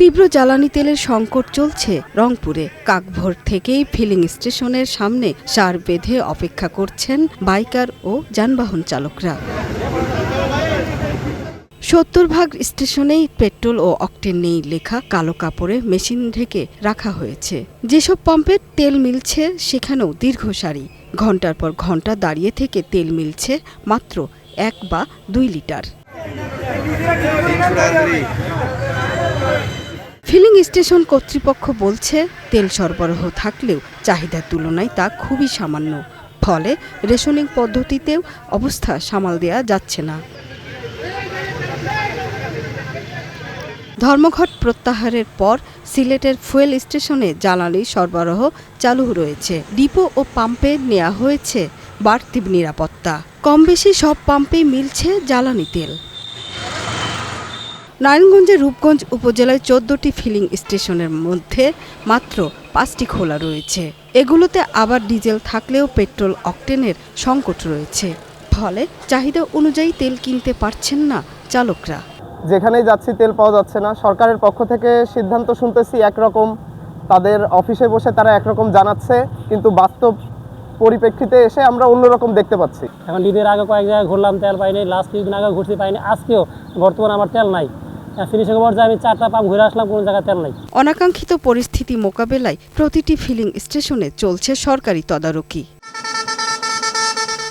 তীব্র জ্বালানি তেলের সংকট চলছে রংপুরে। কাকভোর থেকেই ফিলিং স্টেশনের সামনে সার বেঁধে অপেক্ষা করছেন বাইকার ও যানবাহন চালকরা। ৭০ স্টেশনেই পেট্রোল ও অকটেন নেই লেখা কালো কাপড়ে মেশিন ঢেকে রাখা হয়েছে। যেসব পাম্পে তেল মিলছে সেখানেও দীর্ঘ সারি। ঘন্টার পর ঘন্টা দাঁড়িয়ে থেকে তেল মিলছে মাত্র ১ বা ২ লিটার। ফিলিং স্টেশন কর্তৃপক্ষ বলছে, তেল সরবরাহ থাকলেও চাহিদার তুলনায় তা খুবই সামান্য। ফলে রেশনিং পদ্ধতিতেও অবস্থা সামাল দেয়া যাচ্ছে না। ধর্মঘট প্রত্যাহারের পর সিলেটের ফুয়েল স্টেশনে জ্বালানি সরবরাহ চালু রয়েছে। ডিপো ও পাম্পে নেওয়া হয়েছে বাড়তি নিরাপত্তা। কম বেশি সব পাম্পেই মিলছে জ্বালানি তেল। নারায়ণগঞ্জের রূপগঞ্জ উপজেলায় ১৪টি ফিলিং স্টেশনের মধ্যে মাত্র ৫টি খোলা রয়েছে। এগুলোতে আবার ডিজেল থাকলেও পেট্রোল অকটেনের সংকট রয়েছে। ফলে চাহিদা অনুযায়ী তেল কিনতে পারছেন না চালকরা। যেখানেই যাচ্ছি তেল পাওয়া যাচ্ছে না। সরকারের পক্ষ থেকে সিদ্ধান্ত শুনতেছি একরকম, তাদের অফিসে বসে তারা একরকম জানাচ্ছে, কিন্তু বাস্তব পরিপ্রেক্ষিতে এসে আমরা অন্যরকম দেখতে পাচ্ছি। এখন ঈদের আগে কয়েক জায়গায় ঘুরলাম, তেল পাইনি। লাস্ট কিছুদিন আগে ঘুরতে পাইনি। আজকেও বর্তমানে আমার তেল নাই। ফিনিশিং পর্যায়ে আমি ৪টা পাম্প ঘুরে আসলাম, কোনো জায়গায় তেল নাই। অনাকাঙ্ক্ষিত পরিস্থিতি মোকাবেলায় প্রতিটি ফিলিং স্টেশনে চলছে সরকারি তদারকি।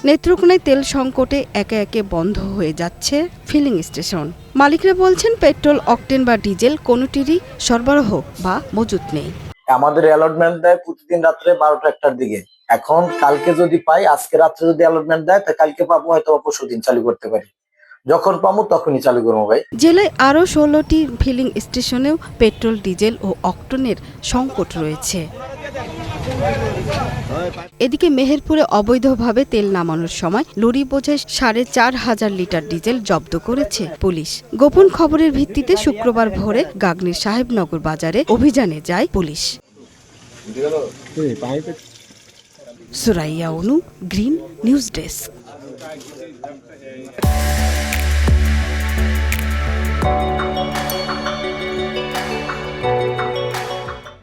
নেত্রকোনায় তেল সংকটে একে একে বন্ধ হয়ে যাচ্ছে ফিলিং স্টেশন। মালিকরা বলছেন, পেট্রোল অকটেন বা ডিজেল কোনোটিরই সরবরাহ বা মজুত নেই। আমাদের অ্যালটমেন্ট দেয় প্রতিদিন রাত্রে ১২টা ১টার দিকে। এখন কালকে যদি পাই, আজকে রাত্রে যদি অ্যালটমেন্ট দেয় তা কালকে পাবো, হয়তো পরশুদিন চালু করতে পারি। যখন পাবো তখনই চালু করবো ভাই। জেলায় আরও ১৬টি ফিলিং স্টেশনেও পেট্রোল, ডিজেল ও অকটেনের সংকট রয়েছে। এদিকে মেহেরপুরে অবৈধভাবে তেল নামানোর সময় লরি বোঝায় ৪৫০০ লিটার ডিজেল জব্দ করেছে পুলিশ। গোপন খবরের ভিত্তিতে শুক্রবার ভোরে গাগনীর সাহেবনগর বাজারে অভিযানে যায় পুলিশ। সুরাইয়া অনু, গ্রিন নিউজ ডেস্ক।